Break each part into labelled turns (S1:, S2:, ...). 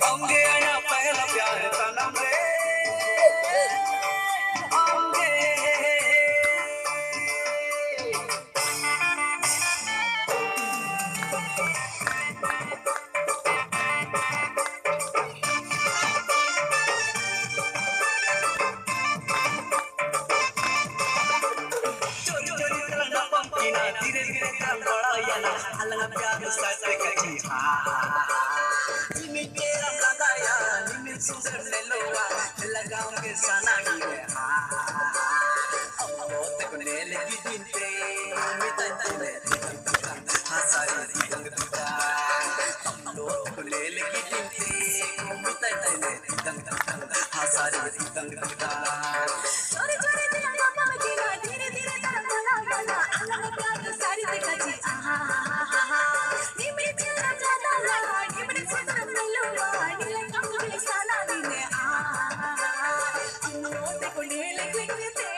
S1: होंगे आया पहला प्यार सनम रे होंगे चोरी चोरी करना पंपीना धीरे धीरे काम बड़ा याना अलग प्यार साथे कची जिमी तेरा लगाया निमित सुंदर ले लोआ लगाऊंगे सना ही में तक ने लगी दिनते मिता तले हसारी रंग दुका तक ने लगी दिनते मिता तले हसारी रंग दुका चोरी चोरी दिया पंपीना धीरे धीरे काम बड़ा याना अलग प्यार साथे कची निमित तेरा लगाया निमित सुंदर ले लोआ लगाऊंगे सना ही में तक ने लगी दिनते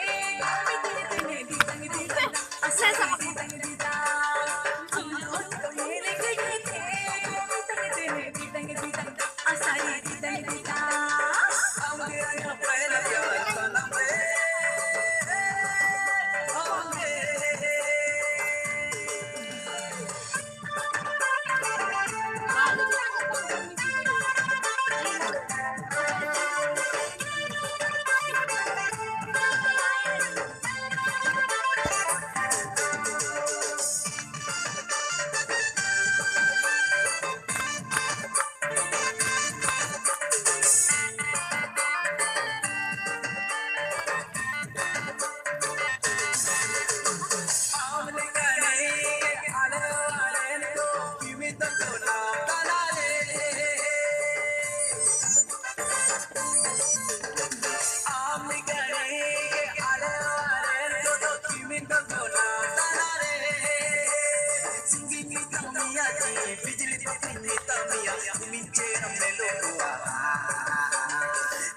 S1: बिजली पकड़ने तमिया मिंचे हमने लोगुआ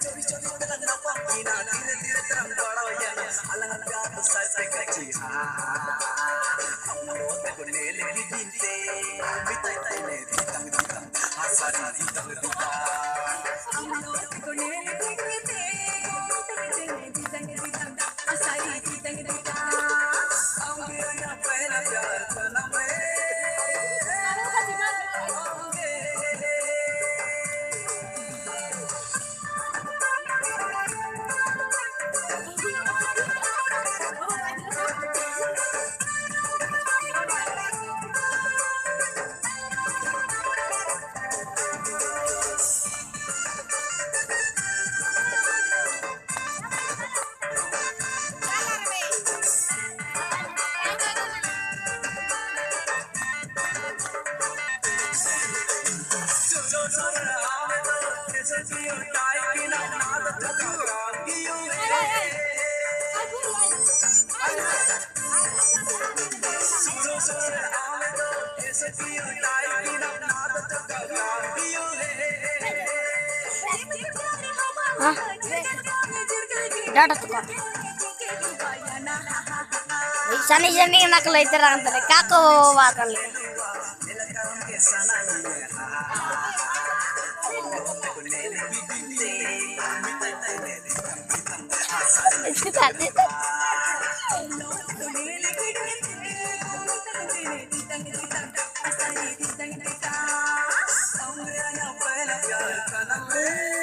S1: चोरी चोरी करना पंपीना धीरे धीरे तरंग बड़ा याना अलग प्यार साथे कची तक ने लगी दिनते मिता तले तंग हसारी तंग दुका तक ने लगी दिनते तंग हसारी तंग दुका होंगे आया पहला प्यार सनम रे
S2: डाटा तो शनि शनि नकल अंतर काको वाकल
S1: पहला प्यार सनम रे